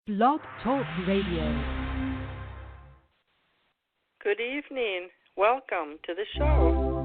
Blog Talk Radio. Good evening. Welcome to the show.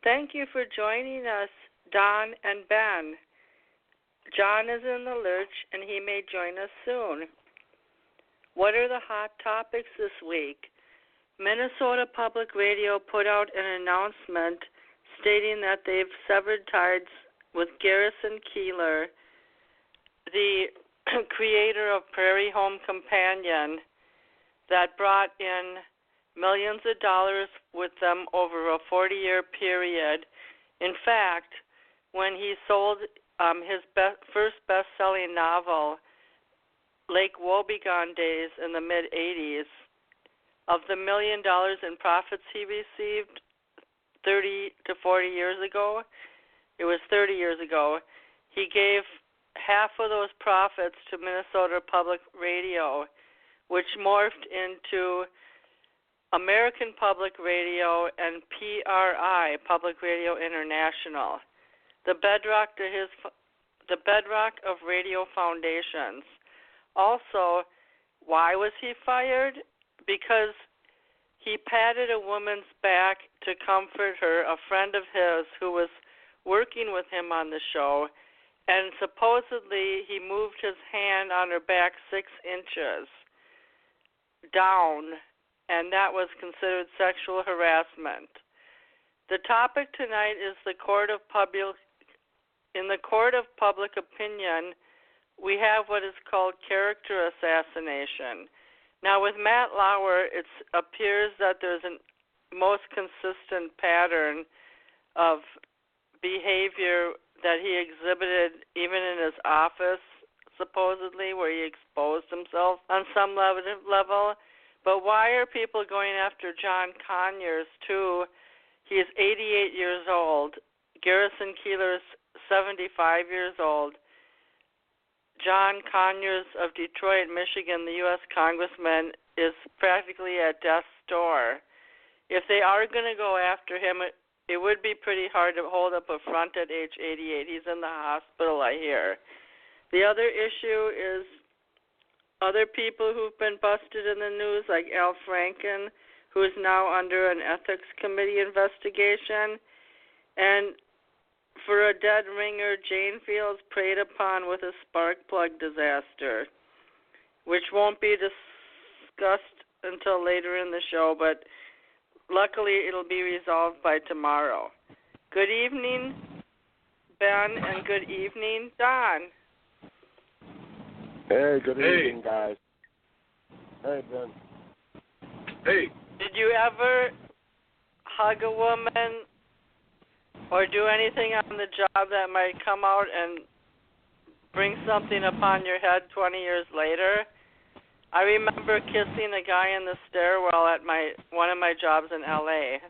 Thank you for joining us, Don and Ben. John is in the lurch, and he may join us soon. What are the hot topics this week? Minnesota Public Radio put out an announcement stating that they've severed ties with Garrison Keillor, the creator of Prairie Home Companion, that brought in millions of dollars with them over a 40-year period. In fact, when he sold his first best-selling novel, Lake Wobegon Days, in the mid-'80s, of the $1 million in profits he received 30 to 40 years ago, it was 30 years ago, he gave half of those profits to Minnesota Public Radio, which morphed into American Public Radio and PRI, Public Radio International, the bedrock of radio foundations. Also, why was he fired? Because he patted a woman's back to comfort her, a friend of his who was working with him on the show, and supposedly he moved his hand on her back 6 inches down, and that was considered sexual harassment. The topic tonight is in the court of public opinion, we have what is called character assassination. Now, with Matt Lauer, it appears that there's a most consistent pattern of behavior that he exhibited even in his office, supposedly, where he exposed himself on some level. But why are people going after John Conyers, too? He is 88 years old. Garrison Keillor is 75 years old. John Conyers of Detroit, Michigan, the U.S. Congressman, is practically at death's door. If they are going to go after him, it would be pretty hard to hold up a front at age 88. He's in the hospital, I hear. The other issue is other people who've been busted in the news, like Al Franken, who is now under an ethics committee investigation. And for a dead ringer, Jane Fields preyed upon with a spark plug disaster, which won't be discussed until later in the show, but luckily it'll be resolved by tomorrow. Good evening, Ben, and good evening, Don. Hey, good evening, guys. Hey, Ben. Hey. Did you ever hug a woman or do anything on the job that might come out and bring something upon your head 20 years later? I remember kissing a guy in the stairwell at one of my jobs in L.A.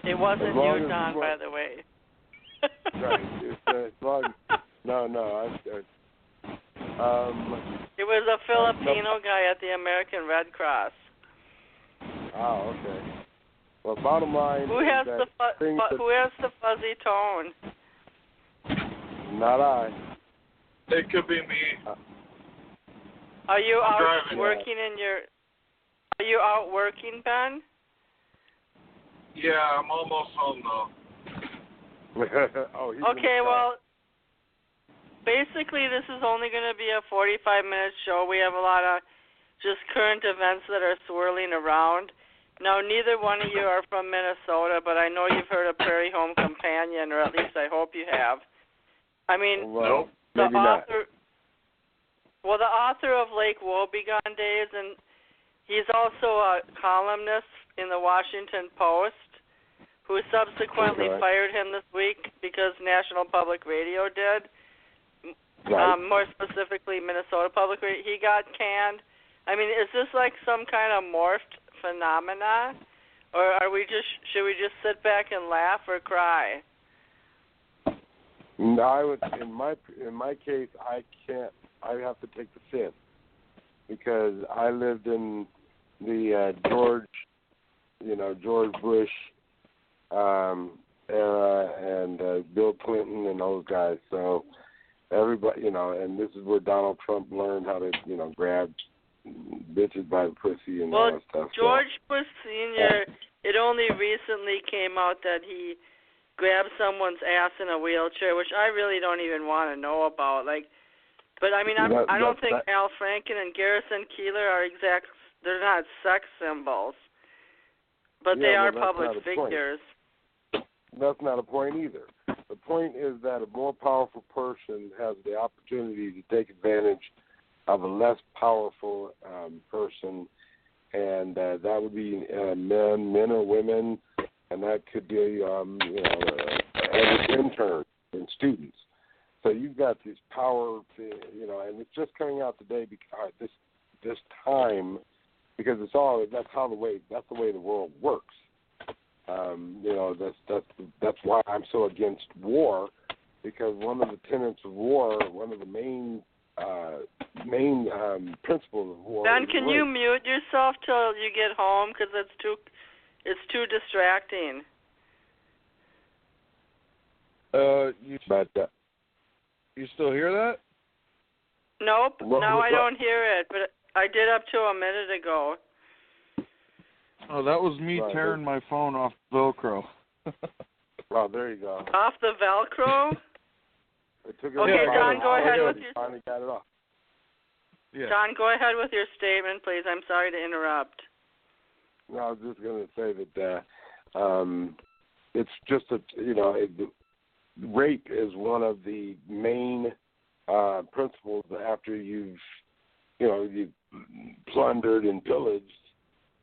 It wasn't you, Don, by the way. Right. It was a Filipino guy at the American Red Cross. Oh, okay. Well, bottom line, who has the fuzzy tone? Not I. It could be me. Are you out driving. working Are you out working, Ben? Yeah, I'm almost home though. Okay, well, basically this is only going to be a 45-minute show. We have a lot of just current events that are swirling around. Now, neither one of you are from Minnesota, but I know you've heard of Prairie Home Companion, or at least I hope you have. I mean, the author. Well, the author of Lake Woebegone Days, and he's also a columnist in the Washington Post, who subsequently fired him this week because National Public Radio did. Right. More specifically, Minnesota Public Radio. He got canned. I mean, is this like some kind of morphed phenomena, or should we just sit back and laugh or cry? No, I would. In my case, I can't. I have to take the sin because I lived in the George Bush era and Bill Clinton and those guys. So everybody, and this is where Donald Trump learned how to, grab bitches by the pussy and all that stuff. George Bush Sr., it only recently came out that he grabbed someone's ass in a wheelchair, which I really don't even want to know about. But I mean, I don't think Al Franken and Garrison Keillor they're not sex symbols, but they are public figures. That's not a point either. The point is that a more powerful person has the opportunity to take advantage of a less powerful person, and that would be men or women, and that could be interns and students. So you've got this power to, and it's just coming out today because this time, because that's the way the world works. That's why I'm so against war, because one of the tenets of war, one of the main principles of war. Ben, can you mute yourself till you get home, because it's too distracting. You still hear that? Nope. Now I don't hear it, but I did up to a minute ago. Oh, that was me tearing my phone off Velcro. Well, there you go. Off the Velcro? Okay, John, go ahead with your... Finally got it off. Yeah. John, go ahead with your statement, please. I'm sorry to interrupt. No, I was just going to say that it's just rape is one of the main principles after you've plundered and pillaged,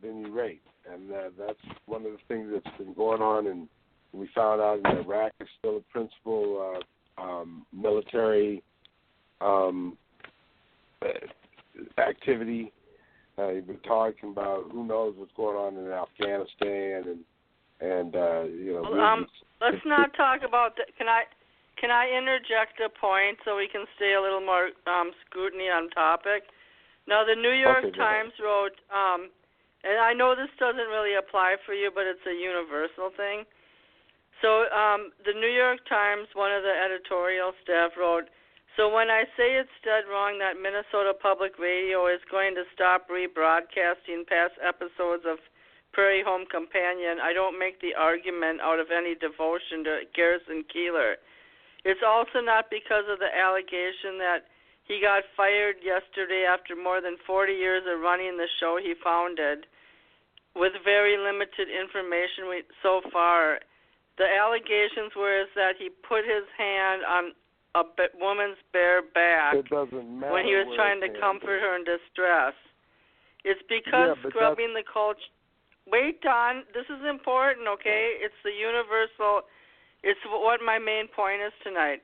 then you rape. And that's one of the things that's been going on in We found out that Iraq is still a principal military activity. You've been talking about who knows what's going on in Afghanistan and let's not talk about that. Can I interject a point so we can stay a little more scrutiny on topic? Now, the New York Times wrote, and I know this doesn't really apply for you, but it's a universal thing. So the New York Times, one of the editorial staff wrote, so when I say it's dead wrong that Minnesota Public Radio is going to stop rebroadcasting past episodes of Prairie Home Companion, I don't make the argument out of any devotion to Garrison Keillor. It's also not because of the allegation that he got fired yesterday after more than 40 years of running the show he founded with very limited information so far. The allegations were that he put his hand on a woman's bare back when he was trying to comfort her in distress. It's because scrubbing the culture. Wait, Don, this is important, okay? It's the universal. It's what my main point is tonight.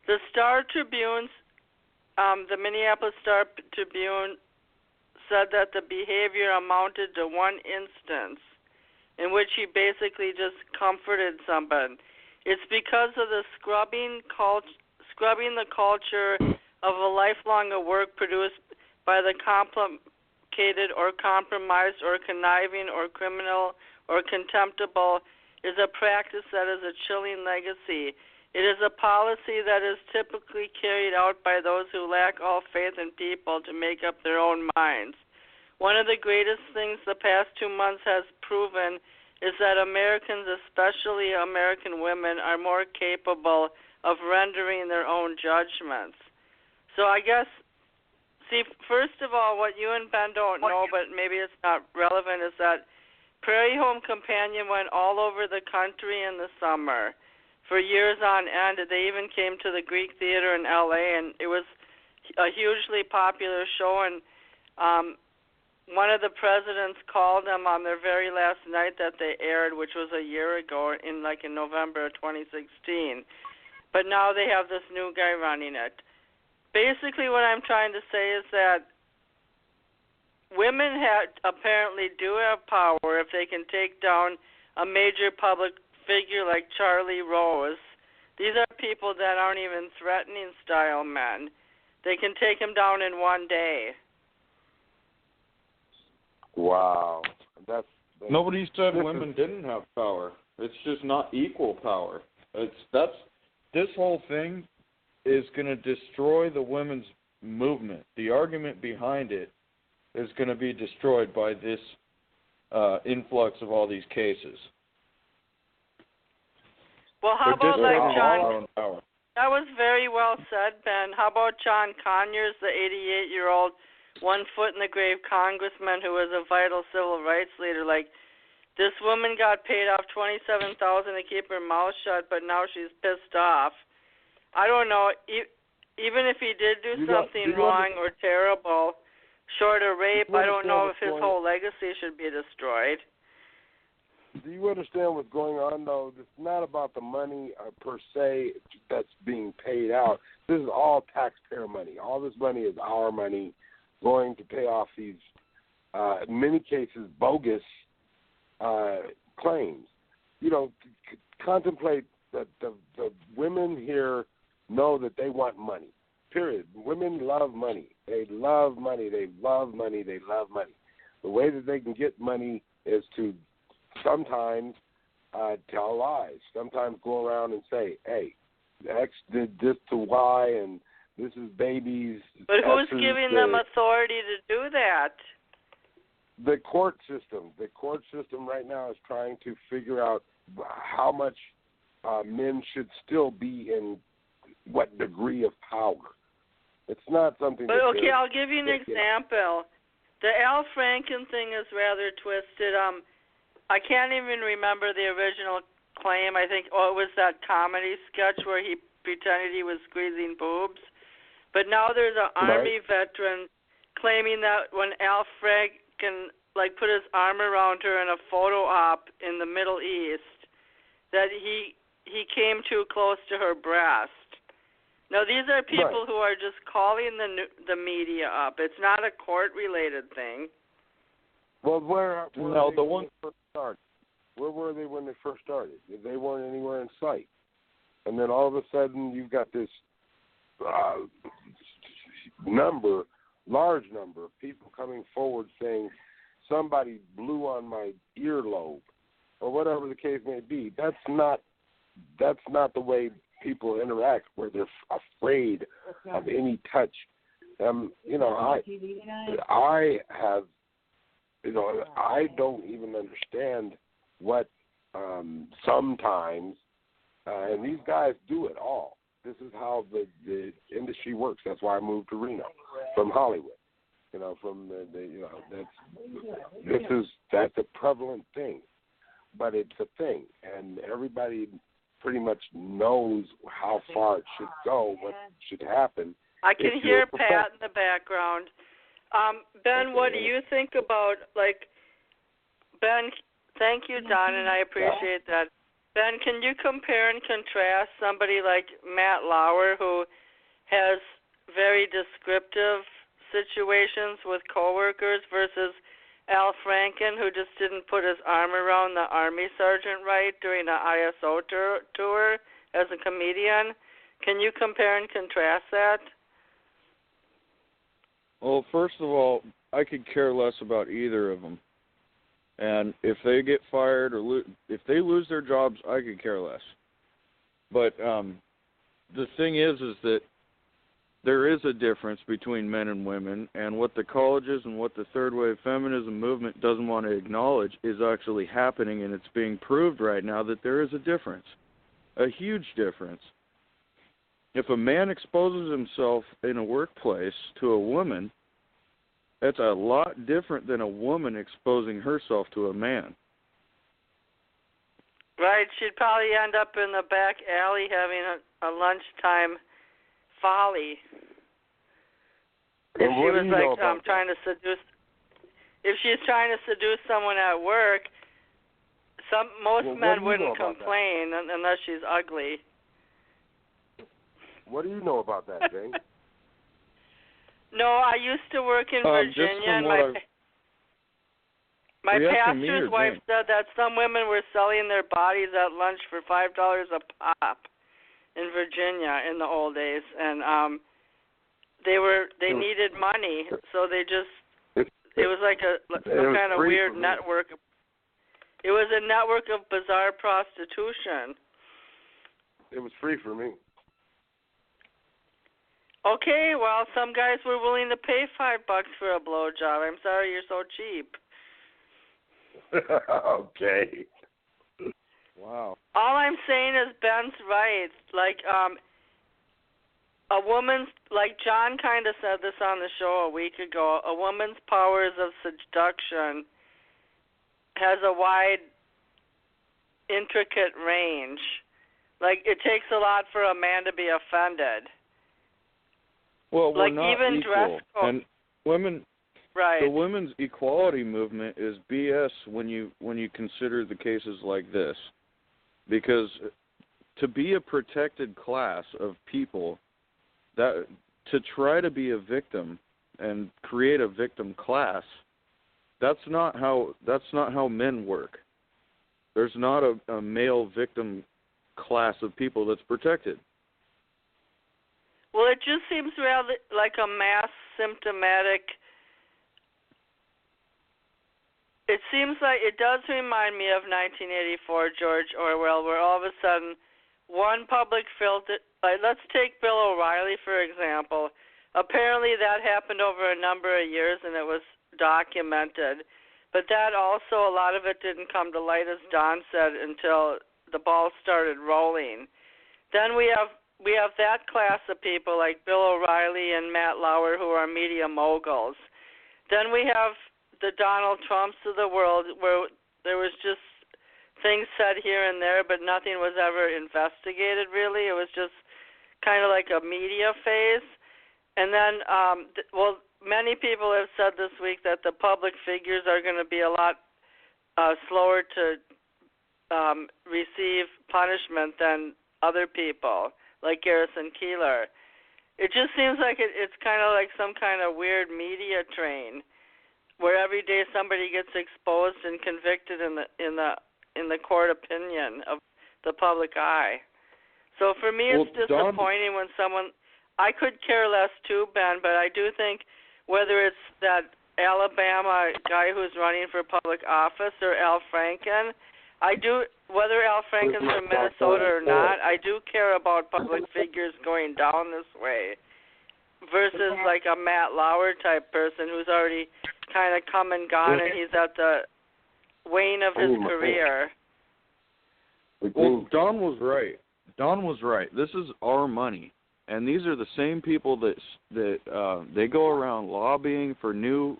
The Star Tribune's, the Minneapolis Star Tribune said that the behavior amounted to one instance in which he basically just comforted somebody. It's because of the scrubbing the culture of a lifelong work produced by the complicated or compromised or conniving or criminal or contemptible is a practice that is a chilling legacy. It is a policy that is typically carried out by those who lack all faith in people to make up their own minds. One of the greatest things the past 2 months has proven is that Americans, especially American women, are more capable of rendering their own judgments. So I guess, first of all, what you and Ben don't know, but maybe it's not relevant, is that Prairie Home Companion went all over the country in the summer for years on end. They even came to the Greek Theater in L.A., and it was a hugely popular show, and one of the presidents called them on their very last night that they aired, which was a year ago, in November of 2016. But now they have this new guy running it. Basically what I'm trying to say is that women apparently do have power if they can take down a major public figure like Charlie Rose. These are people that aren't even threatening style men. They can take him down in one day. Wow. That's Nobody said women didn't have power. It's just not equal power. This whole thing is going to destroy the women's movement. The argument behind it is going to be destroyed by this influx of all these cases. Well, how about John? That was very well said, Ben. How about John Conyers, the 88-year-old, one-foot-in-the-grave congressman who was a vital civil rights leader? This woman got paid off $27,000 to keep her mouth shut, but now she's pissed off. I don't know. Even if he did do something wrong or terrible, short of rape, I don't know if his whole legacy should be destroyed. Do you understand what's going on, though? It's not about the money per se that's being paid out. This is all taxpayer money. All this money is our money going to pay off these, in many cases, bogus claims. Contemplate that the women here know that they want money, period. Women love money. They love money. They love money. They love money. The way that they can get money is to sometimes tell lies, sometimes go around and say, hey, X did this to Y, and this is babies. But who's giving them authority to do that? The court system. The court system right now is trying to figure out how much men should still be in what degree of power. It's not something. But okay, I'll give you an example. The Al Franken thing is rather twisted. I can't even remember the original claim. I think it was that comedy sketch where he pretended he was squeezing boobs. But now there's an Army veteran claiming that when Al Franken put his arm around her in a photo op in the Middle East, that he came too close to her breast. Now, these are people who are just calling the media up. It's not a court-related thing. Well, where no, the one first started? Where were they when they first started? They weren't anywhere in sight. And then all of a sudden, you've got this large number of people coming forward saying somebody blew on my earlobe, or whatever the case may be. That's not the way people interact, where they're afraid of any touch. I don't even understand what sometimes, and these guys do it all. This is how the industry works. That's why I moved to Reno from Hollywood. That's a prevalent thing, but it's a thing, and everybody pretty much knows how far it should go, what should happen. I can hear Pat in the background. Ben, what do you think about, Ben, thank you, Don, and I appreciate that. Ben, can you compare and contrast somebody like Matt Lauer, who has very descriptive situations with coworkers, versus Al Franken, who just didn't put his arm around the Army sergeant right during the ISO tour as a comedian? Can you compare and contrast that? Well, first of all, I could care less about either of them. And if they get fired or if they lose their jobs, I could care less. But the thing is that there is a difference between men and women, and what the colleges and what the third wave feminism movement doesn't want to acknowledge is actually happening, and it's being proved right now that there is a difference, a huge difference. If a man exposes himself in a workplace to a woman, that's a lot different than a woman exposing herself to a man. Right. She'd probably end up in the back alley having a lunchtime folly. If she was trying to seduce, if she's trying to seduce someone at work, most men wouldn't complain unless she's ugly. What do you know about that, Jane? No, I used to work in Virginia, and my pastor's wife said that some women were selling their bodies at lunch for $5 a pop in Virginia in the old days, and they needed money, so it was like some kind of weird network. It was a network of bizarre prostitution. It was free for me. Okay, well, some guys were willing to pay $5 for a blowjob. I'm sorry you're so cheap. Okay. Wow. All I'm saying is Ben's right. A woman's, like John kind of said this on the show a week ago, a woman's powers of seduction has a wide, intricate range. It takes a lot for a man to be offended. Well, we're not even equal. Dress code. And women, right. The women's equality movement is BS when you consider the cases like this, because to be a protected class of people, that to try to be a victim and create a victim class, that's not how men work. There's not a male victim class of people that's protected. Well, it just seems rather like a mass symptomatic. It seems like it does remind me of 1984, George Orwell, where all of a sudden one public filter. Let's take Bill O'Reilly, for example. Apparently that happened over a number of years, and it was documented. But that also, a lot of it didn't come to light, as Don said, until the ball started rolling. Then we have that class of people like Bill O'Reilly and Matt Lauer, who are media moguls. Then we have the Donald Trumps of the world, where there was just things said here and there, but nothing was ever investigated, really. It was just kind of like a media phase. And then, many people have said this week that the public figures are going to be a lot slower to receive punishment than other people, like Garrison Keillor. It just seems like it's kind of like some kind of weird media train, where every day somebody gets exposed and convicted in the court opinion of the public eye. So for me, it's disappointing when someone. I could care less too, Ben, but I do think whether it's that Alabama guy who's running for public office or Al Franken, whether Al Franken's from Minnesota or not, I do care about public figures going down this way versus like a Matt Lauer type person who's already kind of come and gone and he's at the wane of his career. Well, Don was right. This is our money. And these are the same people that they go around lobbying for new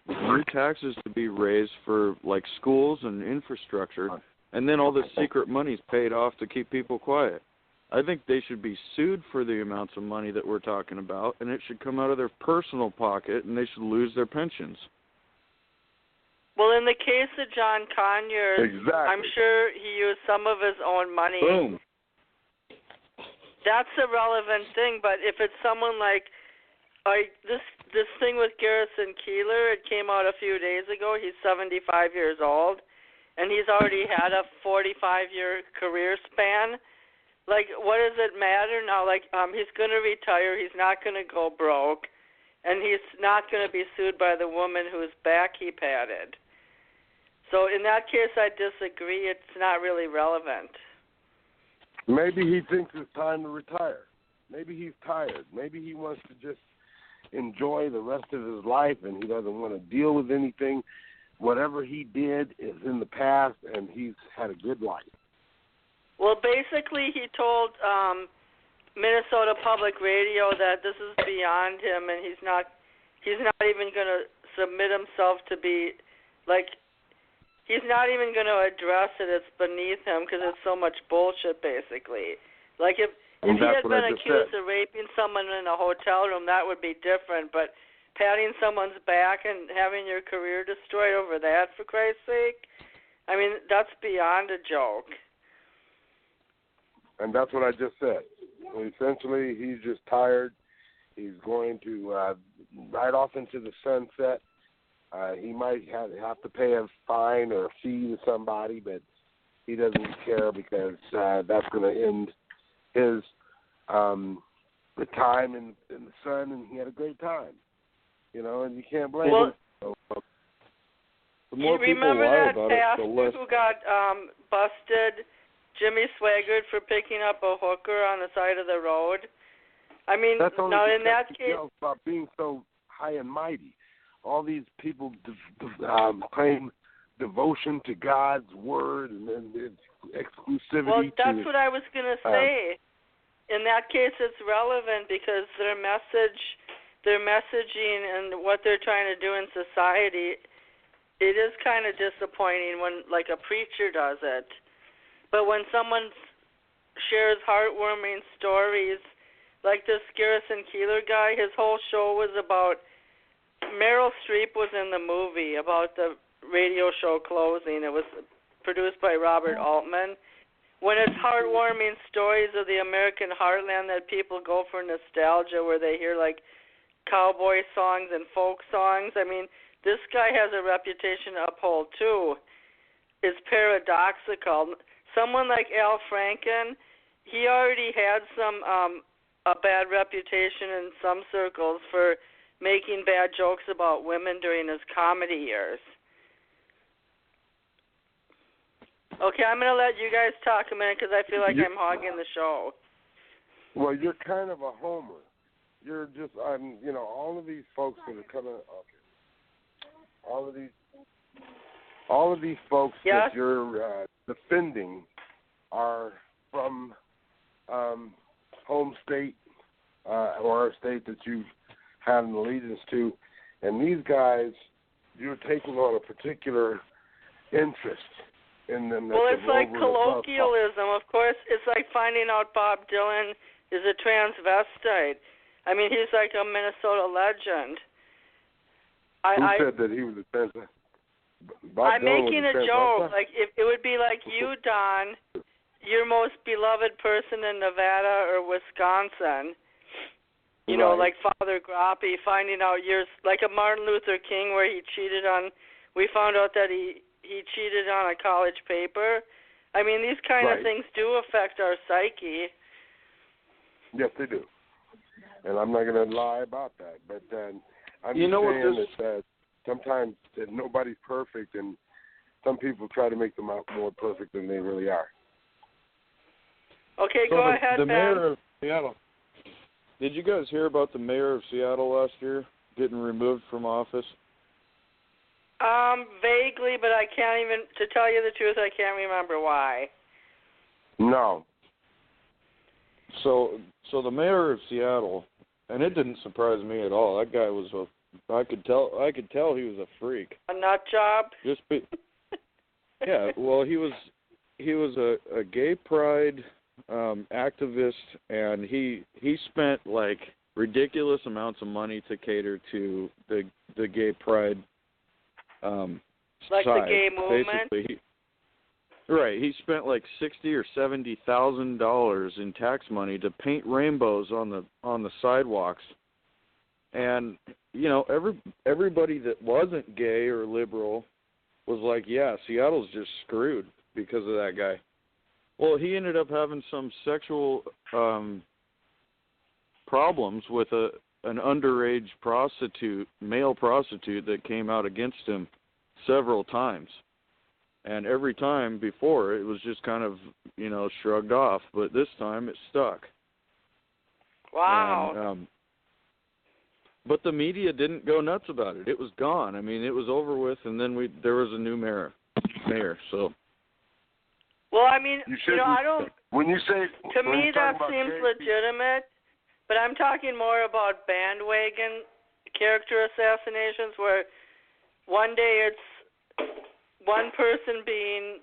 taxes to be raised for like schools and infrastructure, and then all this secret money's paid off to keep people quiet. I think they should be sued for the amounts of money that we're talking about, and it should come out of their personal pocket, and they should lose their pensions. Well, in the case of John Conyers, exactly. I'm sure he used some of his own money. Boom. That's a relevant thing, but if it's someone like this thing with Garrison Keillor, it came out a few days ago. He's 75 years old, and he's already had a 45-year career span. Like, what does it matter now? Like, he's going to retire. He's not going to go broke, and he's not going to be sued by the woman whose back he patted. So in that case, I disagree. It's not really relevant. Maybe he thinks it's time to retire. Maybe he's tired. Maybe he wants to just enjoy the rest of his life and he doesn't want to deal with anything. Whatever he did is in the past and he's had a good life. Well, basically he told Minnesota Public Radio that this is beyond him and he's not even going to submit himself to be like. He's not even going to address it. It's beneath him because it's so much bullshit, basically. Like, if he had been accused of raping someone in a hotel room, that would be different. But patting someone's back and having your career destroyed over that, for Christ's sake, I mean, that's beyond a joke. And that's what I just said. Essentially, he's just tired. He's going to ride off into the sunset. He might have to pay a fine or a fee to somebody, but he doesn't care because that's going to end his the time in the sun, and he had a great time, and you can't blame him. So, the more people remember lie that about pastor it, the less. Who got busted, Jimmy Swaggart, for picking up a hooker on the side of the road? I mean, now in that case, about being so high and mighty. All these people claim devotion to God's word and then exclusivity. Well, that's what I was going to say. In that case, it's relevant because their messaging and what they're trying to do in society, it is kind of disappointing when, like, a preacher does it. But when someone shares heartwarming stories, like this Garrison Keillor guy, his whole show was about. Meryl Streep was in the movie about the radio show Closing. It was produced by Robert Altman. When it's heartwarming stories of the American heartland that people go for nostalgia, where they hear like cowboy songs and folk songs, I mean, this guy has a reputation to uphold too. It's paradoxical. Someone like Al Franken, he already had a bad reputation in some circles for making bad jokes about women during his comedy years. Okay, I'm going to let you guys talk a minute because I feel like I'm hogging the show. Well, you're kind of a homer. You're just, all of these folks that are coming. Okay, all of these folks that you're defending are from home state or a state that you've had an allegiance to, and these guys, you're taking on a particular interest in them. Well, it's like colloquialism. Of course, it's like finding out Bob Dylan is a transvestite. I mean, he's like a Minnesota legend. Who said that he was a transvestite? Bob I'm Dylan making was a a joke. Like, if it would be like you, Don, your most beloved person in Nevada or Wisconsin. You know, like Father Grappi finding out years, like a Martin Luther King where he cheated on. We found out that he cheated on a college paper. I mean, these kind of things do affect our psyche. Yes, they do. And I'm not going to lie about that. But then I'm you know saying that sometimes that nobody's perfect, and some people try to make them out more perfect than they really are. Okay, so go ahead, the Ben. Mayor of Seattle. Did you guys hear about the mayor of Seattle last year getting removed from office? Vaguely, but I can't even, to tell you the truth, I can't remember why. No. So the mayor of Seattle, and it didn't surprise me at all. That guy was I could tell he was a freak. A nut job? Yeah, well, he was a gay pride activist, and he spent like ridiculous amounts of money to cater to the gay pride like side. the gay movement. Basically, he spent like $60,000 or $70,000 in tax money to paint rainbows on the sidewalks, and you know everybody that wasn't gay or liberal was like, yeah, Seattle's just screwed because of that guy. Well, he ended up having some sexual problems with an underage male prostitute that came out against him several times. And every time before, it was just kind of, shrugged off. But this time, it stuck. Wow. And, but the media didn't go nuts about it. It was gone. I mean, it was over with, and then there was a new mayor. So. Well, I mean, I don't. When you say to me, that seems legitimate, but I'm talking more about bandwagon character assassinations, where one day it's one person being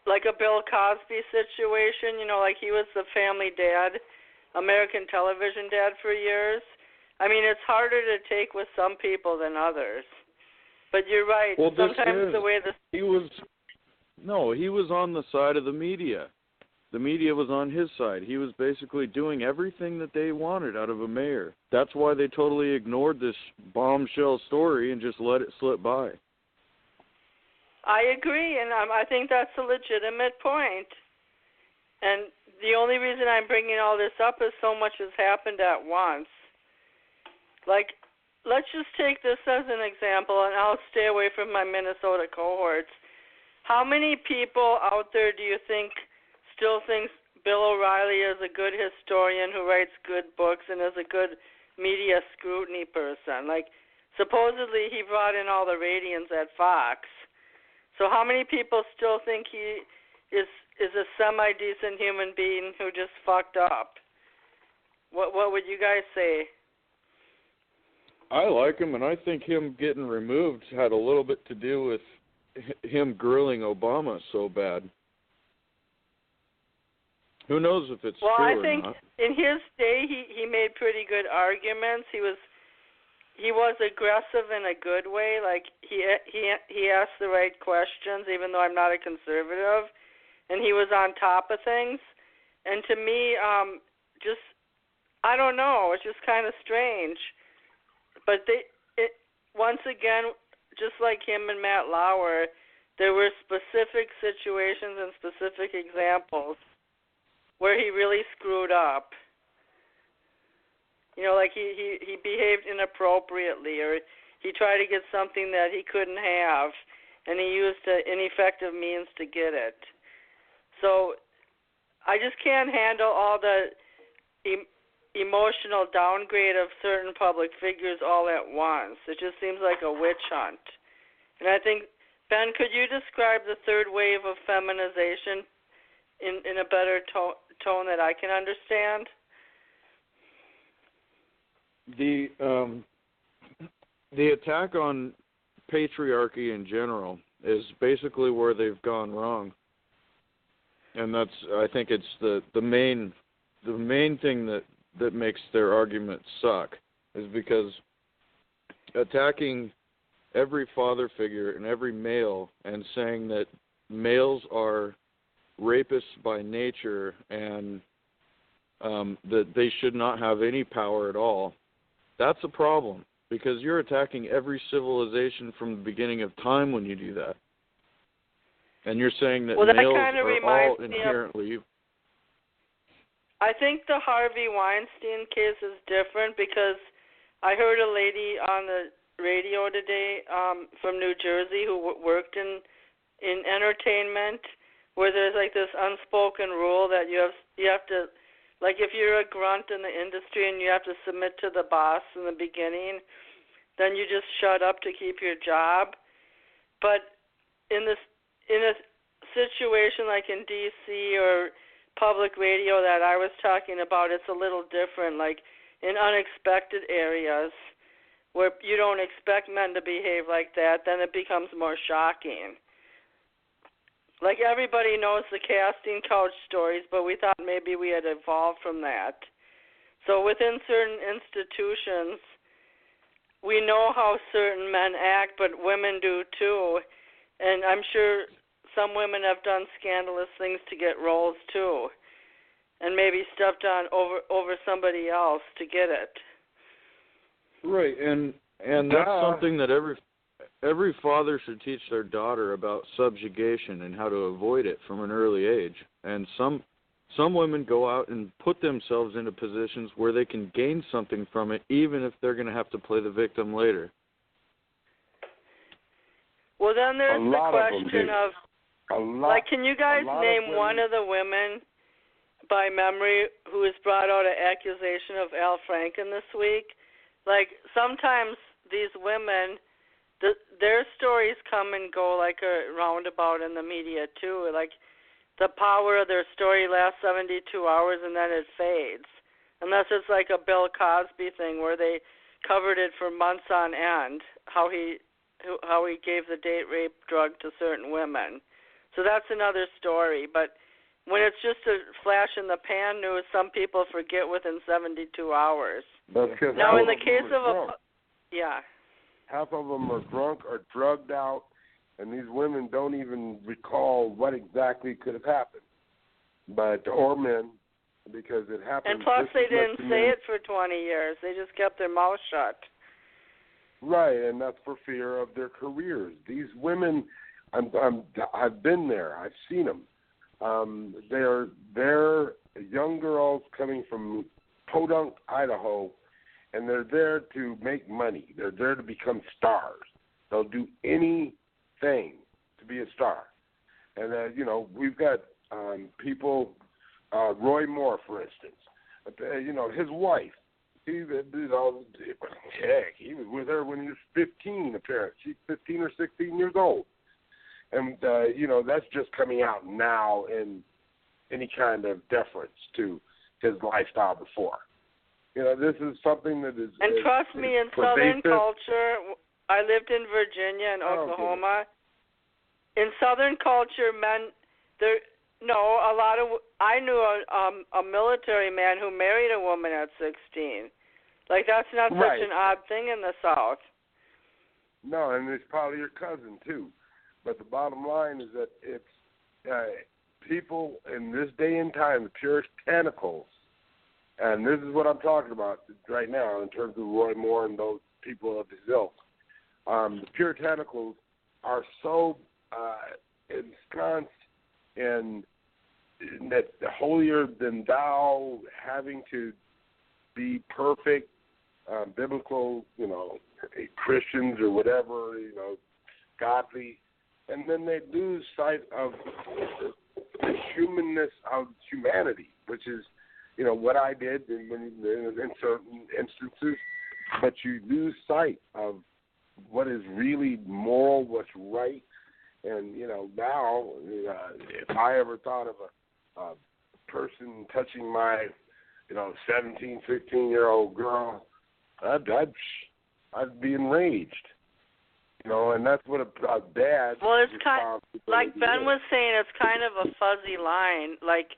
like a Bill Cosby situation, like he was the family dad, American television dad for years. I mean, it's harder to take with some people than others. But you're right. Well, sometimes the way he was on the side of the media. The media was on his side. He was basically doing everything that they wanted out of a mayor. That's why they totally ignored this bombshell story and just let it slip by. I agree, and I think that's a legitimate point. And the only reason I'm bringing all this up is so much has happened at once. Like, let's just take this as an example, and I'll stay away from my Minnesota cohorts. How many people out there do you think still thinks Bill O'Reilly is a good historian who writes good books and is a good media scrutiny person? Like, supposedly he brought in all the ratings at Fox. So how many people still think he is a semi-decent human being who just fucked up? What would you guys say? I like him, and I think him getting removed had a little bit to do with him grilling Obama so bad. Who knows if it's true or not? Well, I think in his day he made pretty good arguments. He was aggressive in a good way. Like he asked the right questions, even though I'm not a conservative, and he was on top of things. And to me, I don't know. It's just kind of strange. But once again, just like him and Matt Lauer, there were specific situations and specific examples where he really screwed up. Like he behaved inappropriately, or he tried to get something that he couldn't have, and he used ineffective means to get it. So I just can't handle all the emotional downgrade of certain public figures all at once. It just seems like a witch hunt. And I think, Ben, could you describe the third wave of feminization in a better tone that I can understand? The attack on patriarchy in general is basically where they've gone wrong, and I think it's the main thing that makes their argument suck is because attacking every father figure and every male and saying that males are rapists by nature and that they should not have any power at all, that's a problem, because you're attacking every civilization from the beginning of time when you do that. And you're saying that males are all inherently... I think the Harvey Weinstein case is different, because I heard a lady on the radio today from New Jersey who worked in entertainment, where there's like this unspoken rule that you have to, like if you're a grunt in the industry and you have to submit to the boss in the beginning, then you just shut up to keep your job. But in a situation like in D.C. or public radio that I was talking about, it's a little different. Like in unexpected areas where you don't expect men to behave like that, then it becomes more shocking. Like everybody knows the casting couch stories, but we thought maybe we had evolved from that. So within certain institutions, we know how certain men act, but women do too. And I'm sure some women have done scandalous things to get roles too, and maybe stepped on over somebody else to get it. Right, and that's something that every father should teach their daughter about subjugation and how to avoid it from an early age. And some women go out and put themselves into positions where they can gain something from it, even if they're going to have to play the victim later. Well, then there's the question of, can you guys name one of the women by memory who has brought out an accusation of Al Franken this week? Like, sometimes these women, their stories come and go like a roundabout in the media, too. Like, the power of their story lasts 72 hours and then it fades. Unless it's like a Bill Cosby thing where they covered it for months on end, how he gave the date rape drug to certain women. So that's another story. But when it's just a flash in the pan news, some people forget within 72 hours. Now, in the case of half of them are drunk or drugged out, and these women don't even recall what exactly could have happened. Or men, because it happened. And plus, they didn't say it for 20 years. They just kept their mouth shut. Right, and that's for fear of their careers. These women, I've been there. I've seen them. They're young girls coming from Podunk, Idaho, and they're there to make money. They're there to become stars. They'll do anything to be a star. And, we've got people, Roy Moore, for instance. His wife, he was with her when he was 15, apparently. She's 15 or 16 years old. And, that's just coming out now in any kind of deference to his lifestyle before. This is something that is... And trust me, in Southern culture, I lived in Virginia and Oklahoma. In Southern culture, men, I knew a military man who married a woman at 16. Like, that's not such an odd thing in the South. No, and it's probably your cousin, too. But the bottom line is that it's people in this day and time, the puritanicals, and this is what I'm talking about right now in terms of Roy Moore and those people of his ilk. The puritanicals are so ensconced in that holier than thou, having to be perfect, biblical, Christians or whatever, godly, and then they lose sight of the humanness of humanity, which is, what I did in certain instances, but you lose sight of what is really moral, what's right, and, now, if I ever thought of a person touching my, 17, 15-year-old girl, I'd be enraged. And that's what a dad... Well, it's like Ben was saying, it's kind of a fuzzy line. Like,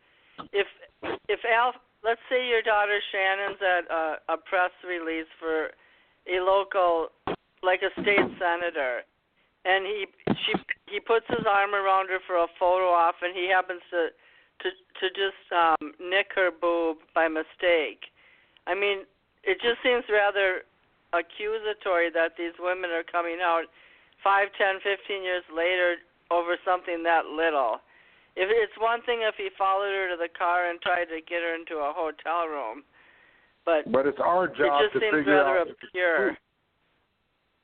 if Al, let's say your daughter Shannon's at a press release for a local like a state senator, and he puts his arm around her for a photo op, and he happens to just nick her boob by mistake. I mean, it just seems rather accusatory that these women are coming out 5, 10, 15 years later over something that little. If it's one thing if he followed her to the car and tried to get her into a hotel room, but it's our job to figure out if it's true.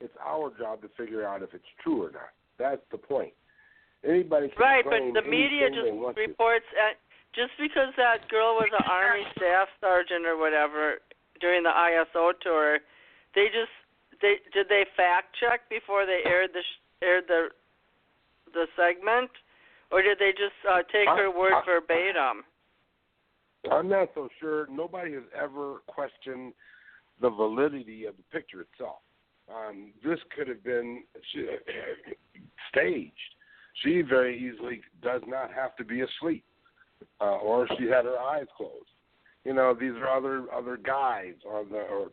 It's our job to figure out if it's true or not. That's the point. Anybody can right, claim but the media just reports just because that girl was an Army staff sergeant or whatever during the ISO tour, did they fact check before they aired the segment, or did they just take her word verbatim? I'm not so sure. Nobody has ever questioned the validity of the picture itself. This could have been staged. She very easily does not have to be asleep, or she had her eyes closed. You know, these are other guys or the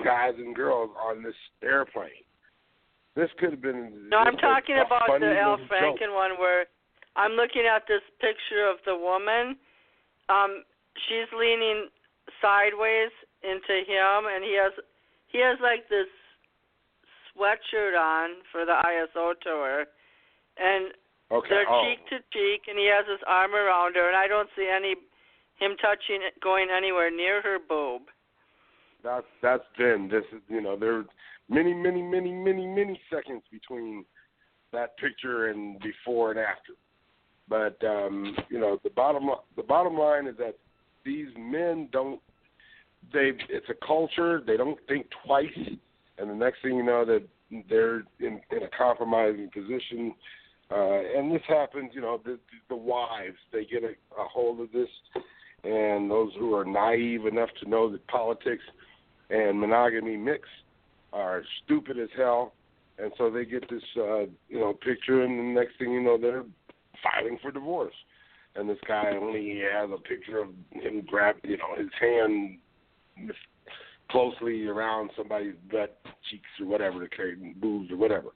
guys and girls on this airplane. This could have been. No, I'm talking about the Al Franken one where I'm looking at this picture of the woman. She's leaning sideways into him, and he has like this sweatshirt on for the ISO tour, and they're cheek to cheek, and he has his arm around her, and I don't see him touching it, going anywhere near her boob. That's then. This is, you know, there are many seconds between that picture and before and after. But you know, the bottom line is that these men it's a culture. They don't think twice, and the next thing you know, that they're in a compromising position. And this happens, you know, the wives, they get a hold of this, and those who are naive enough to know that politics and monogamy mix are stupid as hell, and so they get this, you know, picture, and the next thing you know, they're filing for divorce. And this guy only has a picture of him grabbing, you know, his hand closely around somebody's butt cheeks or whatever, the carry boobs or whatever.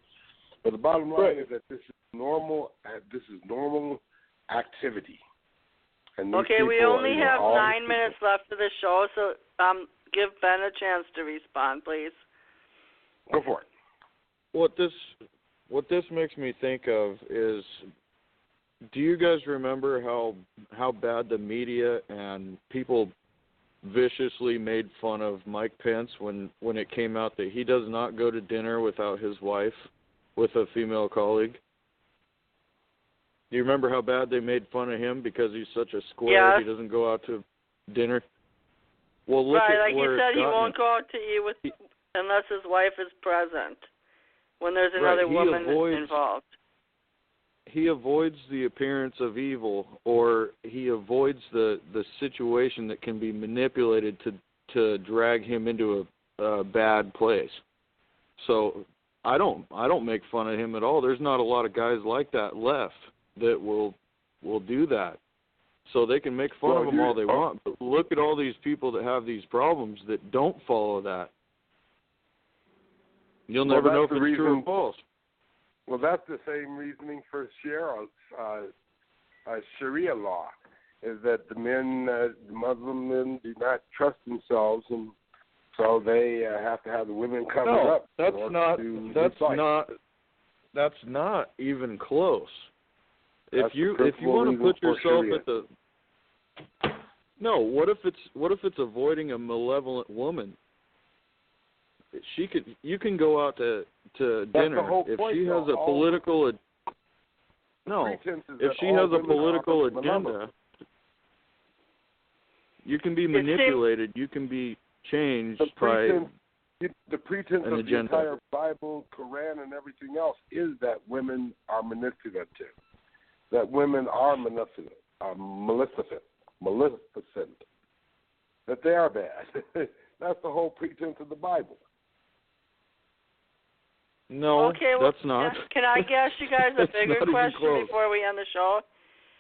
But the bottom line is that this is normal. This is normal activity. And okay, we only have 9 minutes left of the show, so give Ben a chance to respond, please. Go for it. What this makes me think of is, do you guys remember how bad the media and people viciously made fun of Mike Pence when it came out that he does not go to dinner without his wife with a female colleague? Do you remember how bad they made fun of him because he's such a square? He doesn't go out to dinner. Well, look at like where he said, he won't go out to eat unless his wife is present when there's another woman involved. He avoids the appearance of evil, or he avoids the situation that can be manipulated to drag him into a bad place. So I don't make fun of him at all. There's not a lot of guys like that left that will do that. So they can make fun of him all they want, but look at all these people that have these problems that don't follow that. You'll never know if it's true or false. Well, that's the same reasoning for Sharia law, is that the men, the Muslim men, do not trust themselves, and so they have to have the women covered up. That's not even close. If you want to put yourself at the what if it's avoiding a malevolent woman? You can go out to dinner if she has a political agenda. You can be manipulated. You can be changed by the pretense of the entire Bible, Quran, and everything else is that women are manipulative. That women are maleficent. That they are bad. That's the whole pretense of the Bible. No, that's not. Can I ask you guys a bigger question before we end the show?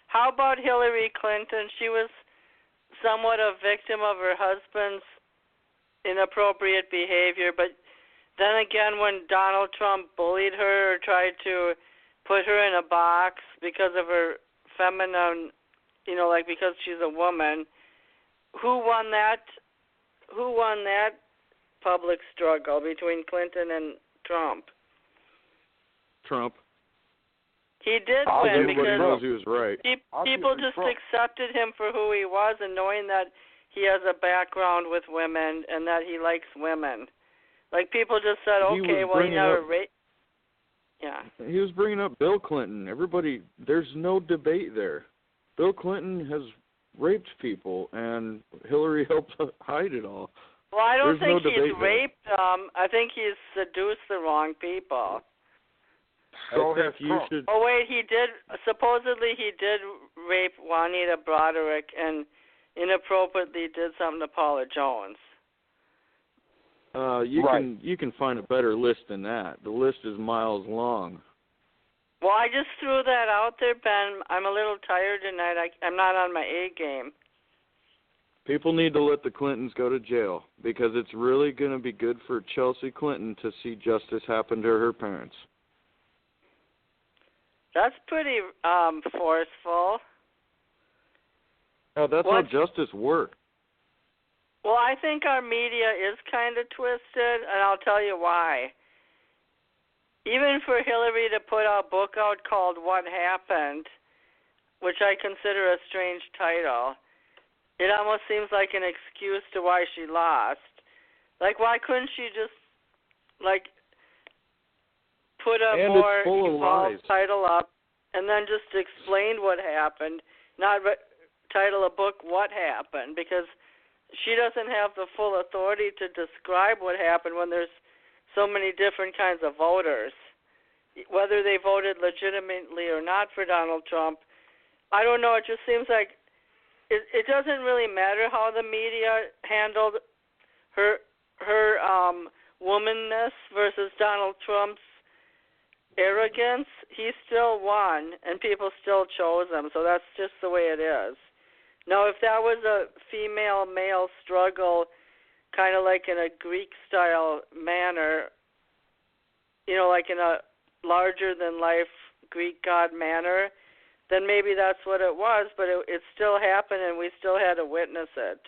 How about Hillary Clinton? She was somewhat a victim of her husband's inappropriate behavior, but then again, when Donald Trump bullied her or tried to put her in a box because of her feminine, like because she's a woman, who won that public struggle between Clinton and Trump? Trump. He did win Everybody because knows he was right. people just accepted him for who he was, and knowing that he has a background with women and that he likes women. Like, people just said, okay, well, he never raped. Yeah. He was bringing up Bill Clinton. Everybody, there's no debate there. Bill Clinton has raped people, and Hillary helped hide it all. Well, I don't think he's raped them. I think he's seduced the wrong people. So I think you should... Oh, wait, supposedly he did rape Juanita Broderick and inappropriately did something to Paula Jones. You can find a better list than that. The list is miles long. Well, I just threw that out there, Ben. I'm a little tired tonight. I'm not on my A game. People need to let the Clintons go to jail because it's really going to be good for Chelsea Clinton to see justice happen to her parents. That's pretty forceful. No, that's how justice works. Well, I think our media is kind of twisted, and I'll tell you why. Even for Hillary to put a book out called What Happened, which I consider a strange title, it almost seems like an excuse to why she lost. Like, why couldn't she just, put a more evolved title up and then just explain what happened, not title a book What Happened, because she doesn't have the full authority to describe what happened when there's so many different kinds of voters. Whether they voted legitimately or not for Donald Trump, I don't know. It just seems like it doesn't really matter how the media handled her womanness versus Donald Trump's arrogance. He still won, and people still chose him, so that's just the way it is. Now, if that was a female-male struggle, kind of like in a Greek-style manner, like in a larger-than-life Greek god manner, then maybe that's what it was, but it still happened, and we still had to witness it.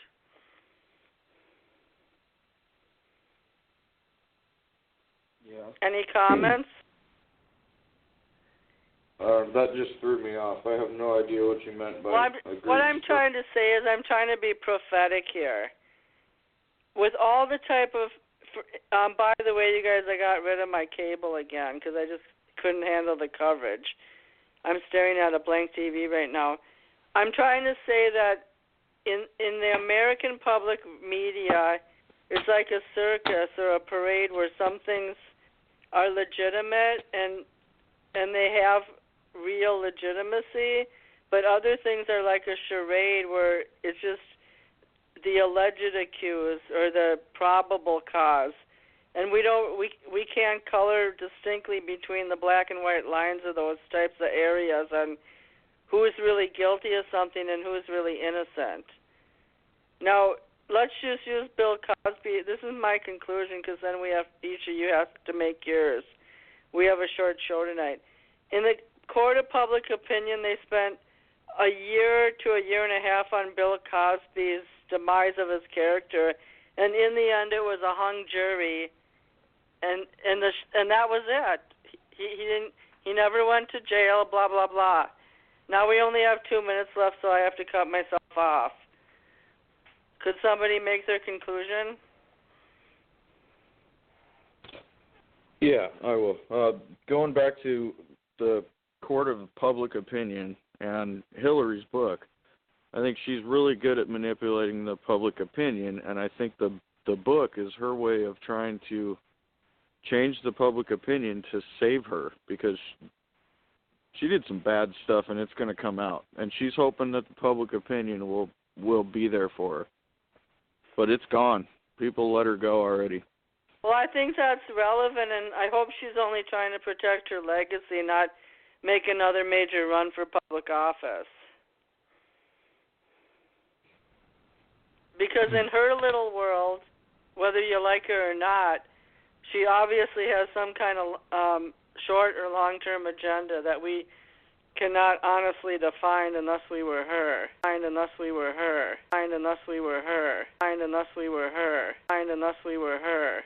Yeah. Any comments? That just threw me off. I have no idea what you meant by what I'm trying to say is I'm trying to be prophetic here. With all the type of... by the way, you guys, I got rid of my cable again because I just couldn't handle the coverage. I'm staring at a blank TV right now. I'm trying to say that in the American public media, it's like a circus or a parade where some things are legitimate and they have real legitimacy, but other things are like a charade where it's just the alleged accused or the probable cause, and we can't color distinctly between the black and white lines of those types of areas on who's really guilty of something and who's really innocent. Now, let's just use Bill Cosby. This is my conclusion because then each of you have to make yours. We have a short show tonight. In the court of public opinion, they spent a year to a year and a half on Bill Cosby's demise of his character, and in the end, it was a hung jury, and that was it. He never went to jail. Blah blah blah. Now we only have 2 minutes left, so I have to cut myself off. Could somebody make their conclusion? Yeah, I will. Going back to the court of public opinion and Hillary's book, I think she's really good at manipulating the public opinion, and I think the book is her way of trying to change the public opinion to save her, because she did some bad stuff and it's going to come out, and she's hoping that the public opinion will be there for her. But it's gone. People let her go already. Well, I think that's relevant, and I hope she's only trying to protect her legacy, not make another major run for public office. Because in her little world, whether you like her or not, She obviously has some kind of short or long-term agenda that we cannot honestly define unless we were her. Unless we were her. Unless we were her. Unless we were her. Unless we were her.